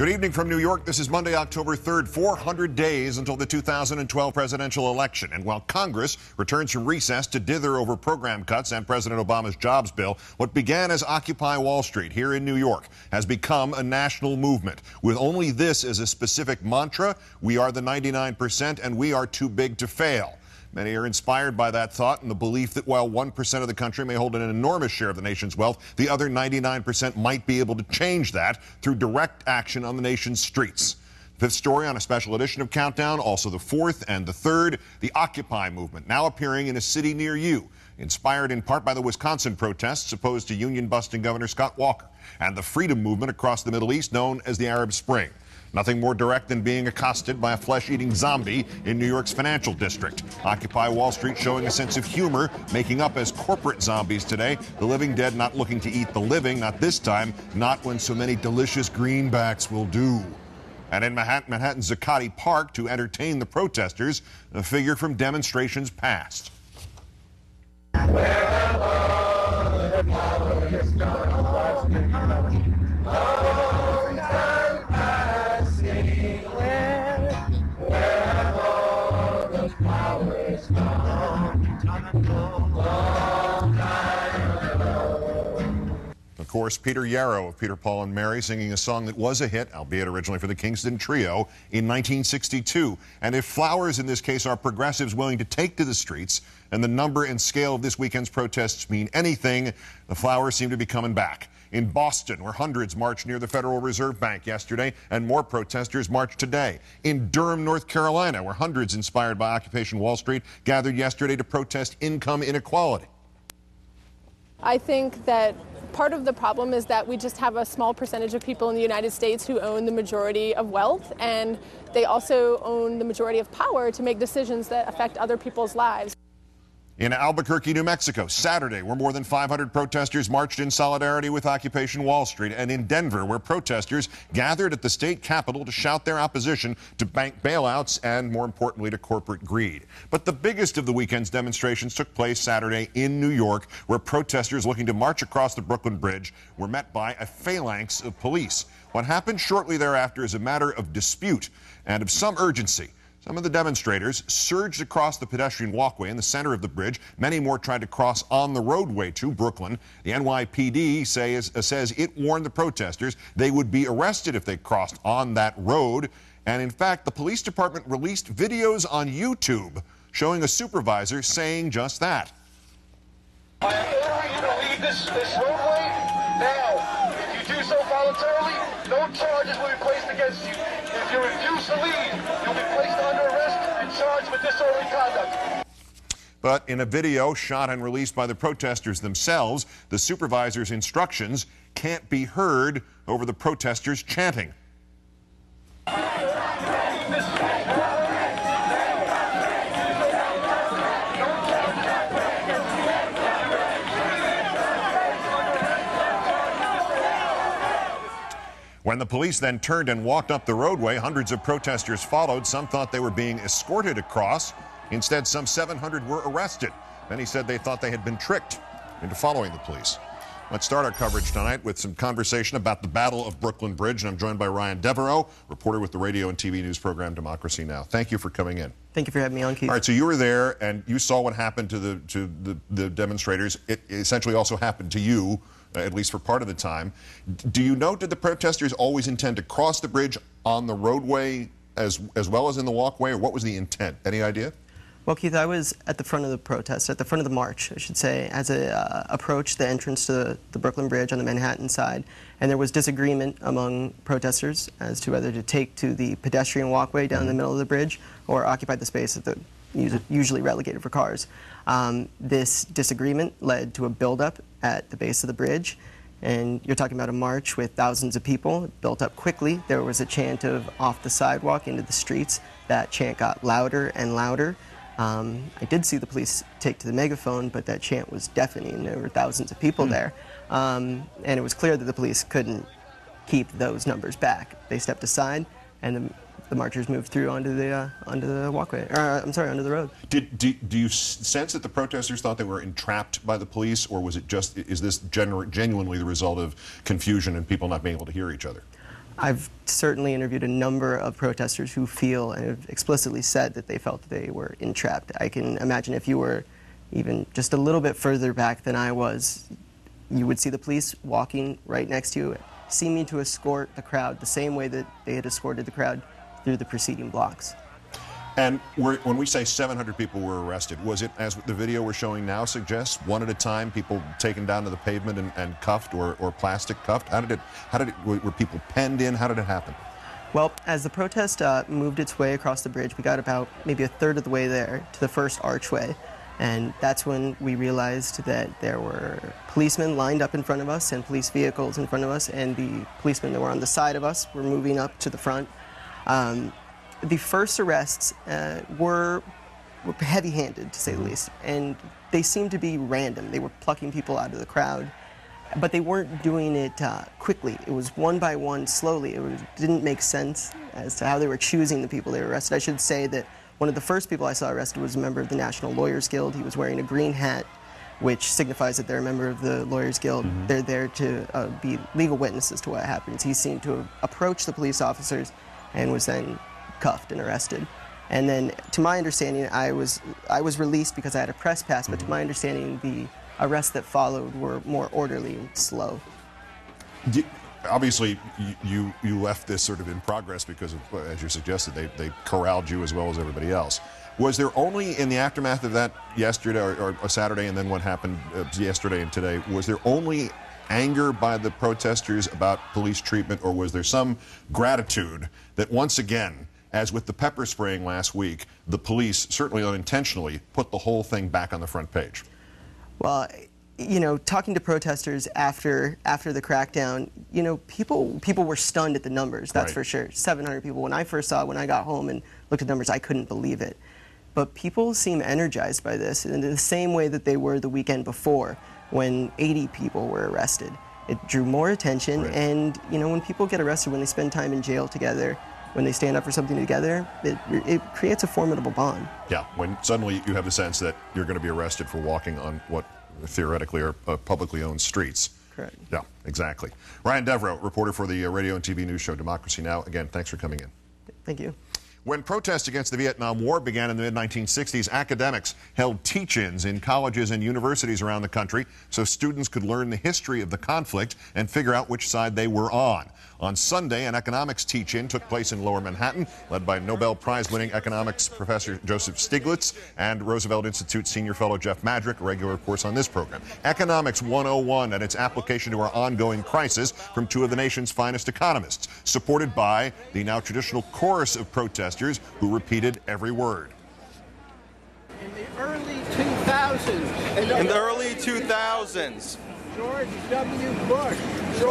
Good evening from New York. This is Monday, October 3rd, 400 days until the 2012 presidential election. And while Congress returns from recess to dither over program cuts and President Obama's jobs bill, what began as Occupy Wall Street here in New York has become a national movement. With only this as a specific mantra: we are the 99% and we are too big to fail. Many are inspired by that thought and the belief that while 1% of the country may hold an enormous share of the nation's wealth, the other 99% might be able to change that through direct action on the nation's streets. Fifth story on a special edition of Countdown, also the fourth and the third, the Occupy movement, now appearing in a city near you, inspired in part by the Wisconsin protests opposed to union-busting Governor Scott Walker, and the freedom movement across the Middle East known as the Arab Spring. Nothing more direct than being accosted by a flesh-eating zombie in New York's financial district. Occupy Wall Street showing a sense of humor, making up as corporate zombies today. The living dead not looking to eat the living, not this time, not when so many delicious greenbacks will do. And in Manhattan's Zuccotti Park, to entertain the protesters, a figure from demonstrations past. Of course, Peter Yarrow of Peter, Paul and Mary singing a song that was a hit, albeit originally for the Kingston Trio, in 1962. And if flowers in this case are progressives willing to take to the streets, and the number and scale of this weekend's protests mean anything, the flowers seem to be coming back. In Boston, where hundreds marched near the Federal Reserve Bank yesterday, and more protesters marched today. In Durham, North Carolina, where hundreds inspired by Occupation Wall Street gathered yesterday to protest income inequality. I think that part of the problem is that we just have a small percentage of people in the United States who own the majority of wealth, and they also own the majority of power to make decisions that affect other people's lives. In Albuquerque, New Mexico, Saturday, where more than 500 protesters marched in solidarity with Occupation Wall Street, and in Denver, where protesters gathered at the state capitol to shout their opposition to bank bailouts and, more importantly, to corporate greed. But the biggest of the weekend's demonstrations took place Saturday in New York, where protesters looking to march across the Brooklyn Bridge were met by a phalanx of police. What happened shortly thereafter is a matter of dispute and of some urgency. Some of the demonstrators surged across the pedestrian walkway in the center of the bridge. Many more tried to cross on the roadway to Brooklyn. The NYPD says it warned the protesters they would be arrested if they crossed on that road. And in fact, the police department released videos on YouTube showing a supervisor saying just that. I implore you to leave this roadway now. If you do so voluntarily, no charges will be placed against you. If you refuse to leave, you'll be placed under arrest and charged with disorderly conduct. But in a video shot and released by the protesters themselves, the supervisor's instructions can't be heard over the protesters chanting. When the police then turned and walked up the roadway, hundreds of protesters followed. Some thought they were being escorted across. Instead, some 700 were arrested. Many said they thought they had been tricked into following the police. Let's start our coverage tonight with some conversation about the Battle of Brooklyn Bridge. And I'm joined by Ryan Devereaux, reporter with the radio and TV news program Democracy Now! Thank you for coming in. Thank you for having me on, Keith. All right, so you were there and you saw what happened to the demonstrators. It essentially also happened to you, at least for part of the time. Do you know, did the protesters always intend to cross the bridge on the roadway as well as in the walkway, or what was the intent? Any idea? Well, Keith, I was at the front of the protest, at the front of the march, I should say, as I approached the entrance to the Brooklyn Bridge on the Manhattan side, and there was disagreement among protesters as to whether to take to the pedestrian walkway down the middle of the bridge or occupy the space that usually relegated for cars. This disagreement led to a buildup at the base of the bridge, and you're talking about a march with thousands of people. It built up quickly. There was a chant of off the sidewalk into the streets. That chant got louder and louder. I did see the police take to the megaphone, but that chant was deafening. There were thousands of people there, and it was clear that the police couldn't keep those numbers back. They stepped aside, and the marchers moved through onto the walkway, onto the road. Do you sense that the protesters thought they were entrapped by the police, or was it just, is this genuinely the result of confusion and people not being able to hear each other? I've certainly interviewed a number of protesters who feel and have explicitly said that they felt that they were entrapped. I can imagine if you were even just a little bit further back than I was, you would see the police walking right next to you, seeming to escort the crowd the same way that they had escorted the crowd through the preceding blocks. And when we say 700 people were arrested, was it, as the video we're showing now suggests, one at a time, people taken down to the pavement and cuffed or plastic cuffed? Were people penned in? How did it happen? Well, as the protest moved its way across the bridge, we got about maybe a third of the way there to the first archway. And that's when we realized that there were policemen lined up in front of us and police vehicles in front of us, and the policemen that were on the side of us were moving up to the front. The first arrests were heavy-handed, to say the least, and they seemed to be random. They were plucking people out of the crowd, but they weren't doing it quickly. It was one by one, slowly. It didn't make sense as to how they were choosing the people they were arrested. I should say that one of the first people I saw arrested was a member of the National Lawyers Guild. He was wearing a green hat, which signifies that they're a member of the Lawyers Guild. Mm-hmm. They're there to be legal witnesses to what happens. He seemed to have approached the police officers and was then cuffed and arrested. And then, to my understanding, I was released because I had a press pass, but to my understanding, the arrests that followed were more orderly and slow. Obviously, you left this sort of in progress because of, as you suggested, they corralled you as well as everybody else. Was there only, in the aftermath of that yesterday or Saturday and then what happened yesterday and today, was there only anger by the protesters about police treatment, or was there some gratitude that once again, as with the pepper spraying last week, the police, certainly unintentionally, put the whole thing back on the front page? Well, you know, talking to protesters after the crackdown, you know, people were stunned at the numbers, that's for sure. 700 people. When I first saw it, when I got home and looked at the numbers, I couldn't believe it. But people seem energized by this in the same way that they were the weekend before when 80 people were arrested. It drew more attention, and, you know, when people get arrested, when they spend time in jail together, when they stand up for something together, it creates a formidable bond. Yeah, when suddenly you have the sense that you're going to be arrested for walking on what theoretically are publicly owned streets. Correct. Yeah, exactly. Ryan Devereaux, reporter for the radio and TV news show Democracy Now! Again, thanks for coming in. Thank you. When protests against the Vietnam War began in the mid-1960s, academics held teach-ins in colleges and universities around the country so students could learn the history of the conflict and figure out which side they were on. On Sunday, an economics teach-in took place in Lower Manhattan, led by Nobel Prize-winning economics professor Joseph Stiglitz and Roosevelt Institute senior fellow Jeff Madrick, a regular course on this program. Economics 101 and its application to our ongoing crisis from two of the nation's finest economists, supported by the now traditional chorus of protesters who repeated every word. In the early 2000s. George W. Bush.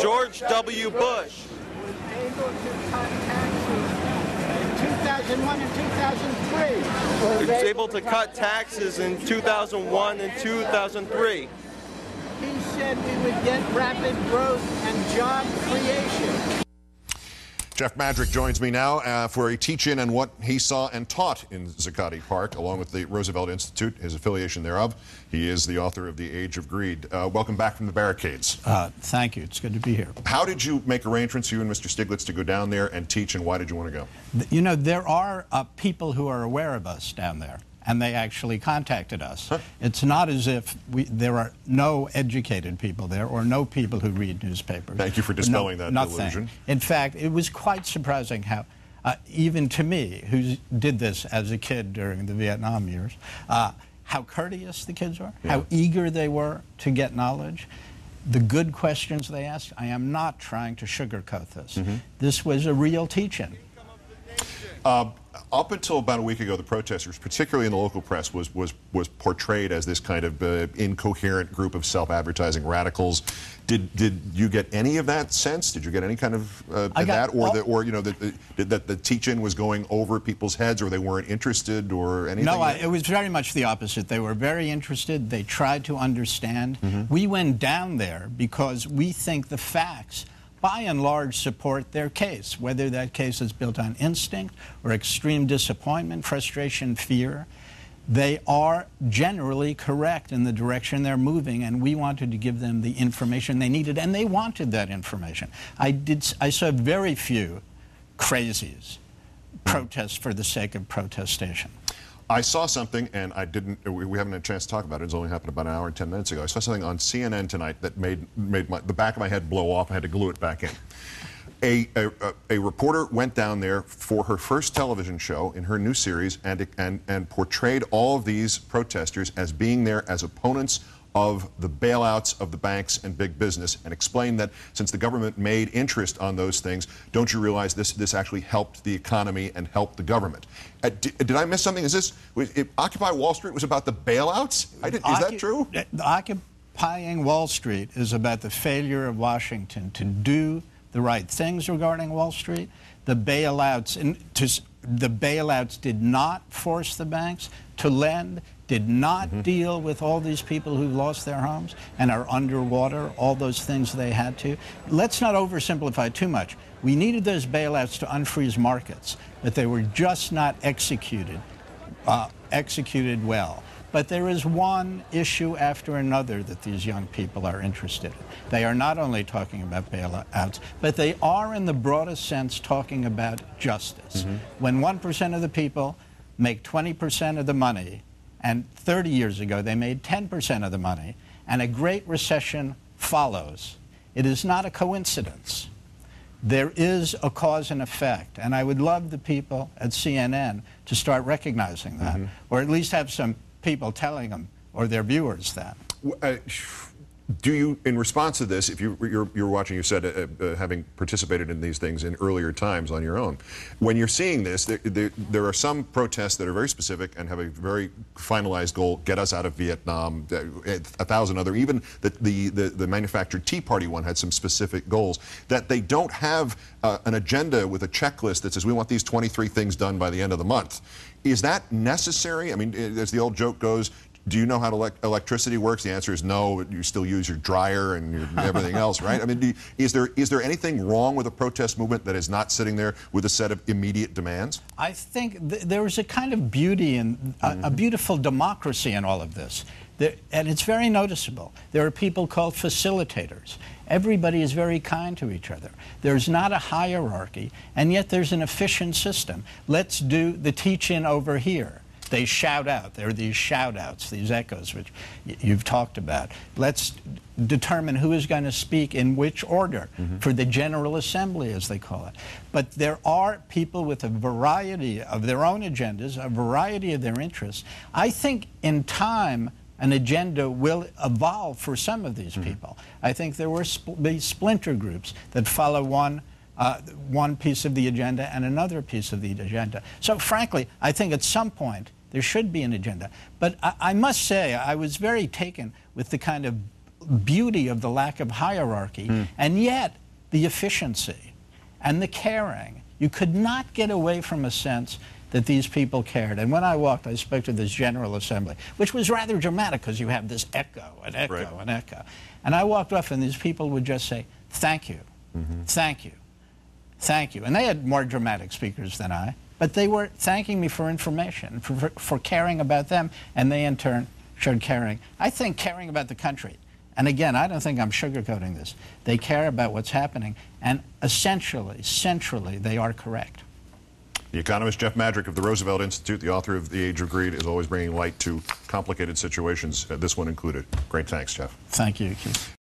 George W. Bush was able to cut taxes in 2001 and 2003. He was able to cut taxes in 2001 and 2003. He said we would get rapid growth and job creation. Jeff Madrick joins me now for a teach-in on what he saw and taught in Zuccotti Park, along with the Roosevelt Institute, his affiliation thereof. He is the author of The Age of Greed. Welcome back from the barricades. Thank you. It's good to be here. How did you make arrangements, you and Mr. Stiglitz, to go down there and teach, and why did you want to go? You know, there are people who are aware of us down there, and they actually contacted us. Huh? It's not as if there are no educated people there or no people who read newspapers. Thank you for dispelling that delusion. In fact, it was quite surprising how, even to me, who did this as a kid during the Vietnam years, how courteous the kids were, how eager they were to get knowledge, the good questions they asked. I am not trying to sugarcoat this. Mm-hmm. This was a real teach-in. Up until about a week ago, the protesters, particularly in the local press, was portrayed as this kind of incoherent group of self-advertising radicals. Did you get any of that sense? Did you get any kind of that, or you know, that the teach-in was going over people's heads, or they weren't interested, or anything? No, it was very much the opposite. They were very interested. They tried to understand. Mm-hmm. We went down there because we think the facts, by and large, support their case, whether that case is built on instinct or extreme disappointment, frustration, fear. they are generally correct in the direction they're moving, and we wanted to give them the information they needed, and they wanted that information. I saw very few crazies protest for the sake of protestation. I saw something, and we haven't had a chance to talk about it. It's only happened about an hour and 10 minutes ago. I saw something on CNN tonight that made the back of my head blow off. I had to glue it back in. A reporter went down there for her first television show in her new series and portrayed all of these protesters as being there as opponents of the bailouts of the banks and big business, and explained that since the government made interest on those things, don't you realize this actually helped the economy and helped the government? Did I miss something? Occupy Wall Street was about the bailouts? Is that true? Occupying Wall Street is about the failure of Washington to do the right things regarding Wall Street. The bailouts did not force the banks to lend, did not deal with all these people who lost their homes and are underwater, all those things they had to. Let's not oversimplify too much. We needed those bailouts to unfreeze markets, but they were just not executed well. But there is one issue after another that these young people are interested in. They are not only talking about bailouts, but they are, in the broadest sense, talking about justice. When 1% of the people make 20% of the money, and 30 years ago they made 10% of the money, and a great recession follows, it is not a coincidence. There is a cause and effect, and I would love the people at CNN to start recognizing that, or at least have some people telling them, or their viewers, that. Do you, in response to this, if you're watching, you said having participated in these things in earlier times on your own, when you're seeing this, there are some protests that are very specific and have a very finalized goal: get us out of Vietnam. 1,000 other, even the manufactured Tea Party one had some specific goals. That they don't have an agenda with a checklist that says we want these 23 things done by the end of the month. Is that necessary? I mean, as the old joke goes, do you know how electricity works? The answer is no. You still use your dryer and everything else, right? I mean, is there anything wrong with a protest movement that is not sitting there with a set of immediate demands? I think there is a kind of beauty and a beautiful democracy in all of this. And it's very noticeable. There are people called facilitators. Everybody is very kind to each other. There's not a hierarchy, and yet there's an efficient system. Let's do the teach-in over here. They shout out. There are these shout-outs, these echoes, which you've talked about. Let's determine who is going to speak in which order for the General Assembly, as they call it. But there are people with a variety of their own agendas, a variety of their interests. I think in time, an agenda will evolve for some of these people. I think there will be splinter groups that follow one piece of the agenda and another piece of the agenda. So frankly, I think at some point there should be an agenda. But I must say, I was very taken with the kind of beauty of the lack of hierarchy, and yet the efficiency and the caring. You could not get away from a sense that these people cared. And when I walked, I spoke to this General Assembly, which was rather dramatic because you have this echo and echo and echo. And I walked off, and these people would just say, thank you, thank you, thank you. And they had more dramatic speakers than I, but they were thanking me for information, for caring about them, and they in turn showed caring. I think caring about the country. And again, I don't think I'm sugarcoating this. They care about what's happening, and essentially, centrally, they are correct. The economist Jeff Madrick of the Roosevelt Institute, the author of The Age of Greed, is always bringing light to complicated situations, this one included. Great thanks, Jeff. Thank you, Keith.